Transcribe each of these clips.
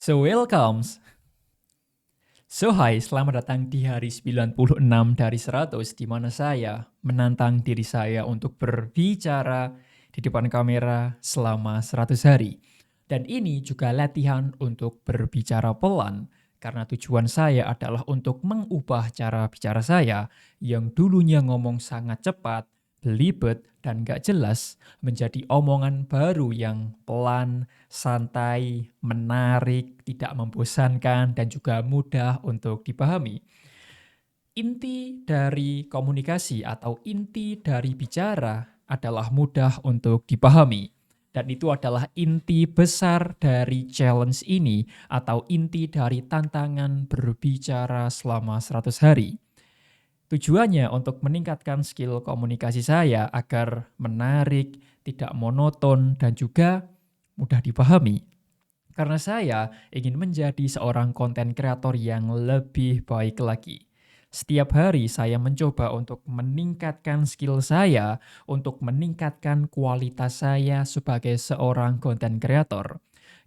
Welcome. Hai, selamat datang di hari 96 dari 100 di mana saya menantang diri saya untuk berbicara di depan kamera selama 100 hari. Dan ini juga latihan untuk berbicara pelan karena tujuan saya adalah untuk mengubah cara bicara saya yang dulunya ngomong sangat cepat, belibet, dan gak jelas menjadi omongan baru yang pelan, santai, menarik, tidak membosankan, dan juga mudah untuk dipahami. Inti dari komunikasi atau inti dari bicara adalah mudah untuk dipahami. Dan itu adalah inti besar dari challenge ini atau inti dari tantangan berbicara selama 100 hari. Tujuannya untuk meningkatkan skill komunikasi saya agar menarik, tidak monoton, dan juga mudah dipahami. Karena saya ingin menjadi seorang konten kreator yang lebih baik lagi. Setiap hari saya mencoba untuk meningkatkan skill saya, untuk meningkatkan kualitas saya sebagai seorang konten kreator.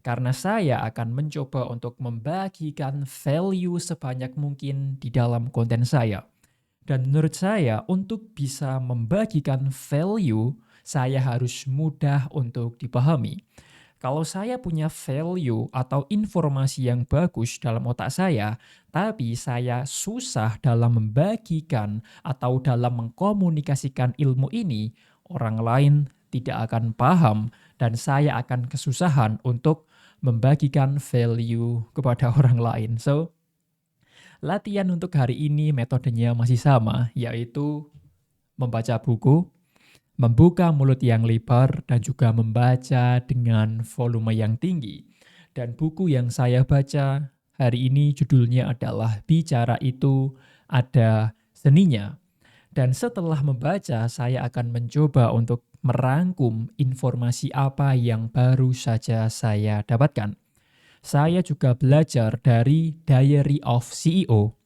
Karena saya akan mencoba untuk membagikan value sebanyak mungkin di dalam konten saya. Dan menurut saya, untuk bisa membagikan value, saya harus mudah untuk dipahami. Kalau saya punya value atau informasi yang bagus dalam otak saya, tapi saya susah dalam membagikan atau dalam mengkomunikasikan ilmu ini, orang lain tidak akan paham dan saya akan kesusahan untuk membagikan value kepada orang lain. Latihan untuk hari ini metodenya masih sama, yaitu membaca buku, membuka mulut yang lebar, dan juga membaca dengan volume yang tinggi. Dan buku yang saya baca hari ini judulnya adalah Bicara Itu Ada Seninya. Dan setelah membaca, saya akan mencoba untuk merangkum informasi apa yang baru saja saya dapatkan. Saya juga belajar dari Diary of CEO.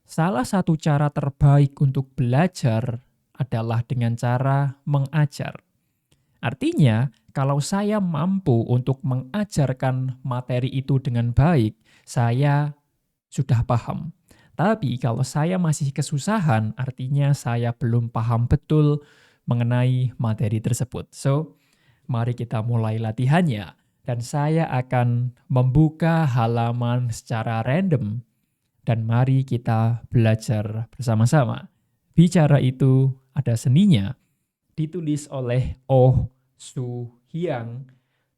Salah satu cara terbaik untuk belajar adalah dengan cara mengajar. Artinya, kalau saya mampu untuk mengajarkan materi itu dengan baik, saya sudah paham. Tapi kalau saya masih kesusahan, artinya saya belum paham betul mengenai materi tersebut. Mari kita mulai latihannya. Dan saya akan membuka halaman secara random. Dan mari kita belajar bersama-sama. Bicara itu ada seninya. Ditulis oleh Oh Soo Hyang,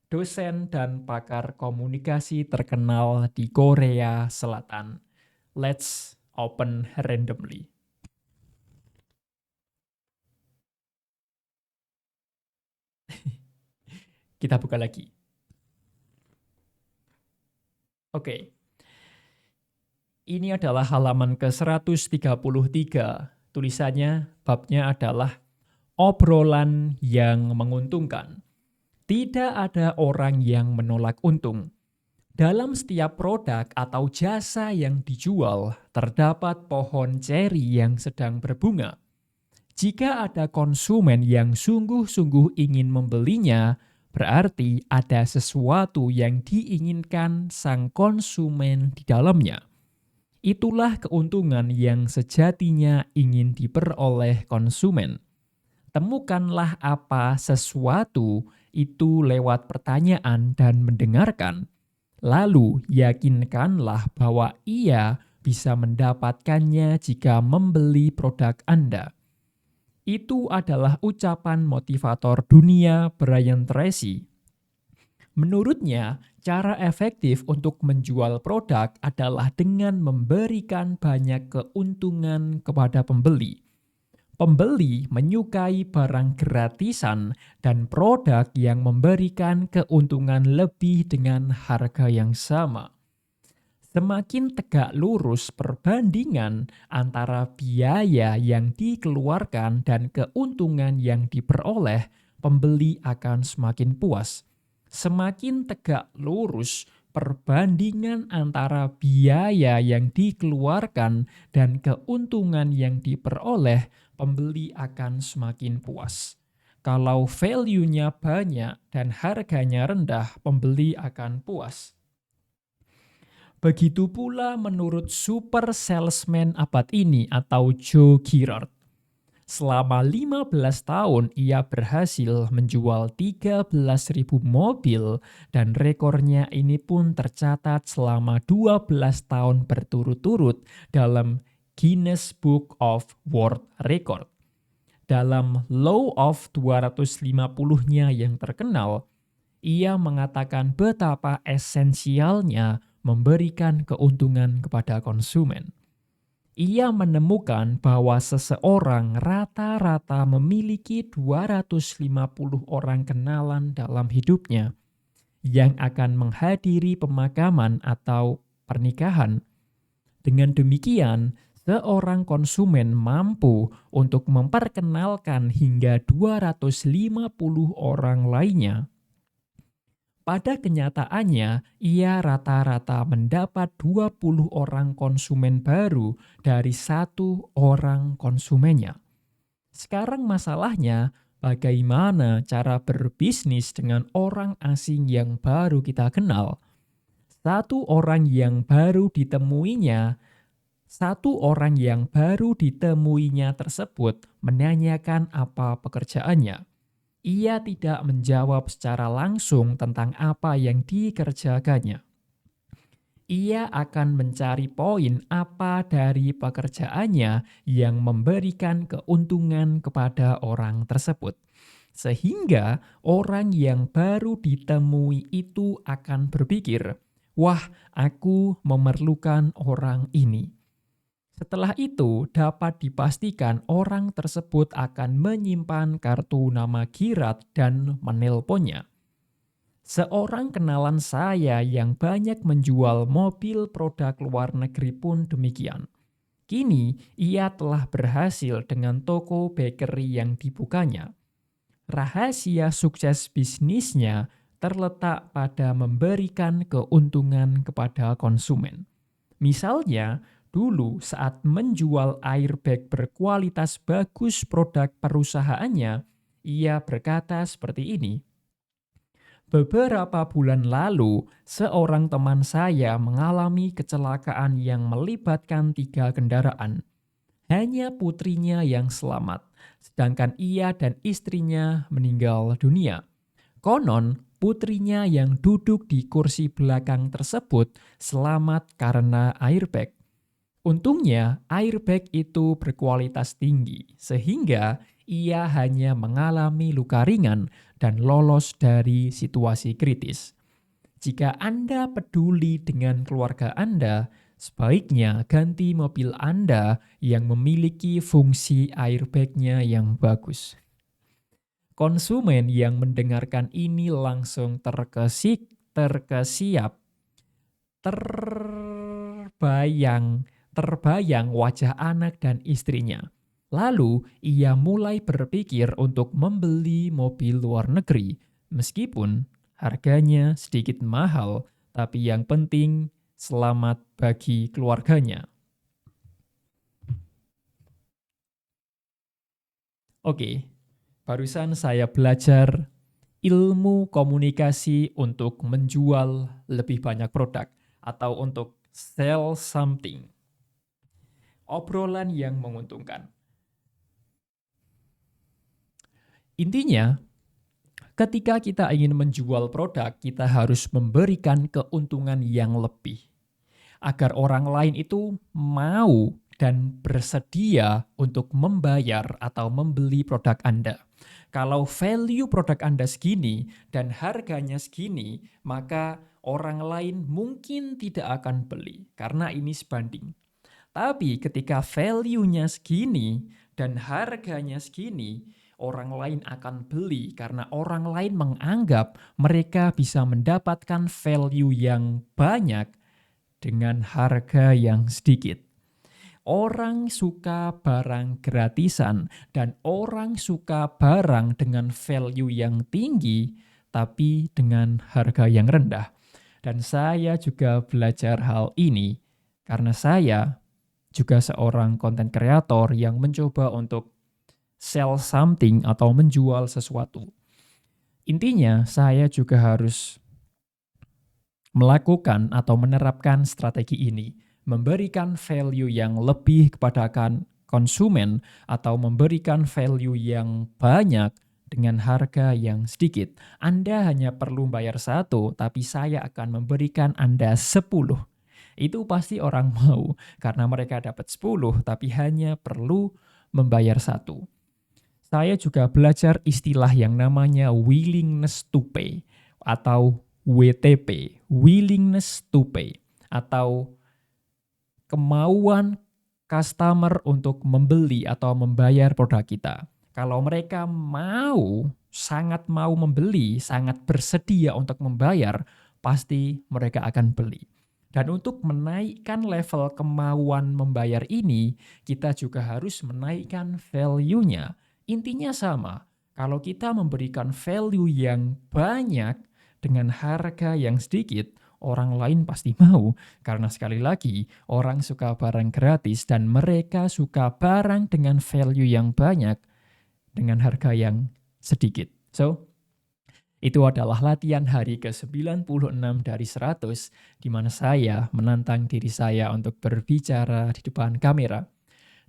dosen dan pakar komunikasi terkenal di Korea Selatan. Let's open randomly. Kita buka lagi. Oke. Ini adalah halaman ke-133. Tulisannya, babnya adalah obrolan yang menguntungkan. Tidak ada orang yang menolak untung. Dalam setiap produk atau jasa yang dijual, terdapat pohon ceri yang sedang berbunga. Jika ada konsumen yang sungguh-sungguh ingin membelinya, berarti ada sesuatu yang diinginkan sang konsumen di dalamnya. Itulah keuntungan yang sejatinya ingin diperoleh konsumen. Temukanlah apa sesuatu itu lewat pertanyaan dan mendengarkan. Lalu yakinkanlah bahwa ia bisa mendapatkannya jika membeli produk Anda. Itu adalah ucapan motivator dunia Brian Tracy. Menurutnya, cara efektif untuk menjual produk adalah dengan memberikan banyak keuntungan kepada pembeli. Pembeli menyukai barang gratisan dan produk yang memberikan keuntungan lebih dengan harga yang sama. Semakin tegak lurus perbandingan antara biaya yang dikeluarkan dan keuntungan yang diperoleh, pembeli akan semakin puas. Semakin tegak lurus perbandingan antara biaya yang dikeluarkan dan keuntungan yang diperoleh, pembeli akan semakin puas. Kalau value-nya banyak dan harganya rendah, pembeli akan puas. Begitu pula menurut super salesman abad ini atau Joe Girard. Selama 15 tahun ia berhasil menjual 13.000 mobil dan rekornya ini pun tercatat selama 12 tahun berturut-turut dalam Guinness Book of World Record. Dalam Law of 250-nya yang terkenal, ia mengatakan betapa esensialnya memberikan keuntungan kepada konsumen. Ia menemukan bahwa seseorang rata-rata memiliki 250 orang kenalan dalam hidupnya yang akan menghadiri pemakaman atau pernikahan. Dengan demikian, seorang konsumen mampu untuk memperkenalkan hingga 250 orang lainnya. Pada kenyataannya, ia rata-rata mendapat 20 orang konsumen baru dari satu orang konsumennya. Sekarang masalahnya, bagaimana cara berbisnis dengan orang asing yang baru kita kenal? Satu orang yang baru ditemuinya tersebut menanyakan apa pekerjaannya. Ia tidak menjawab secara langsung tentang apa yang dikerjakannya. Ia akan mencari poin apa dari pekerjaannya yang memberikan keuntungan kepada orang tersebut. Sehingga orang yang baru ditemui itu akan berpikir, "Wah, aku memerlukan orang ini." Setelah itu, dapat dipastikan orang tersebut akan menyimpan kartu nama Girard dan menelponnya. Seorang kenalan saya yang banyak menjual mobil produk luar negeri pun demikian. Kini, ia telah berhasil dengan toko bakery yang dibukanya. Rahasia sukses bisnisnya terletak pada memberikan keuntungan kepada konsumen. Misalnya, dulu saat menjual airbag berkualitas bagus produk perusahaannya, ia berkata seperti ini, "Beberapa bulan lalu, seorang teman saya mengalami kecelakaan yang melibatkan 3 kendaraan. Hanya putrinya yang selamat, sedangkan ia dan istrinya meninggal dunia. Konon, putrinya yang duduk di kursi belakang tersebut selamat karena airbag. Untungnya, airbag itu berkualitas tinggi, sehingga ia hanya mengalami luka ringan dan lolos dari situasi kritis. Jika Anda peduli dengan keluarga Anda, sebaiknya ganti mobil Anda yang memiliki fungsi airbag-nya yang bagus." Konsumen yang mendengarkan ini langsung terkesiap, terbayang wajah anak dan istrinya. Lalu ia mulai berpikir untuk membeli mobil luar negeri, meskipun harganya sedikit mahal, tapi yang penting selamat bagi keluarganya. Oke, barusan saya belajar ilmu komunikasi untuk menjual lebih banyak produk atau untuk sell something. Obrolan yang menguntungkan. Intinya, ketika kita ingin menjual produk, kita harus memberikan keuntungan yang lebih agar orang lain itu mau dan bersedia untuk membayar atau membeli produk Anda. Kalau value produk Anda segini dan harganya segini, maka orang lain mungkin tidak akan beli karena ini sebanding. Tapi ketika value-nya segini dan harganya segini, orang lain akan beli karena orang lain menganggap mereka bisa mendapatkan value yang banyak dengan harga yang sedikit. Orang suka barang gratisan dan orang suka barang dengan value yang tinggi tapi dengan harga yang rendah. Dan saya juga belajar hal ini karena saya juga seorang content creator yang mencoba untuk sell something atau menjual sesuatu. Intinya saya juga harus melakukan atau menerapkan strategi ini, memberikan value yang lebih kepada konsumen atau memberikan value yang banyak dengan harga yang sedikit. Anda hanya perlu bayar 1, tapi saya akan memberikan Anda 10. Itu pasti orang mau, karena mereka dapat 10, tapi hanya perlu membayar 1. Saya juga belajar istilah yang namanya willingness to pay atau WTP, willingness to pay, atau kemauan customer untuk membeli atau membayar produk kita. Kalau mereka sangat mau membeli, sangat bersedia untuk membayar, pasti mereka akan beli. Dan untuk menaikkan level kemauan membayar ini, kita juga harus menaikkan value-nya. Intinya sama, kalau kita memberikan value yang banyak dengan harga yang sedikit, orang lain pasti mau. Karena sekali lagi, orang suka barang gratis dan mereka suka barang dengan value yang banyak dengan harga yang sedikit. So, itu adalah latihan hari ke-96 dari 100, di mana saya menantang diri saya untuk berbicara di depan kamera.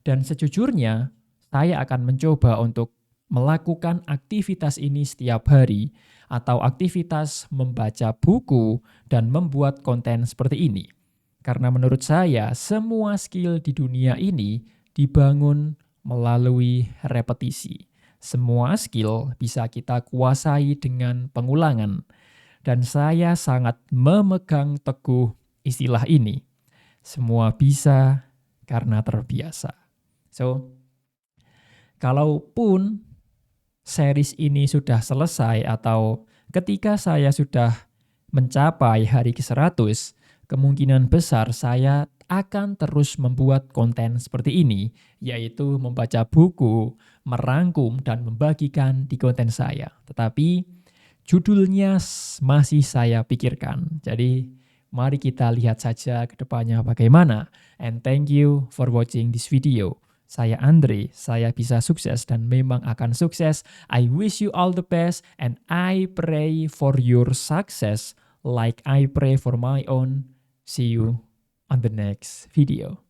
Dan sejujurnya, saya akan mencoba untuk melakukan aktivitas ini setiap hari, atau aktivitas membaca buku dan membuat konten seperti ini. Karena menurut saya, semua skill di dunia ini dibangun melalui repetisi. Semua skill bisa kita kuasai dengan pengulangan. Dan saya sangat memegang teguh istilah ini. Semua bisa karena terbiasa. So, kalaupun series ini sudah selesai atau ketika saya sudah mencapai hari ke-100, kemungkinan besar saya akan terus membuat konten seperti ini, yaitu membaca buku, merangkum, dan membagikan di konten saya. Tetapi judulnya masih saya pikirkan. Jadi mari kita lihat saja ke depannya bagaimana. And thank you for watching this video. Saya Andre, saya bisa sukses dan memang akan sukses. I wish you all the best and I pray for your success like I pray for my own. See you on the next video.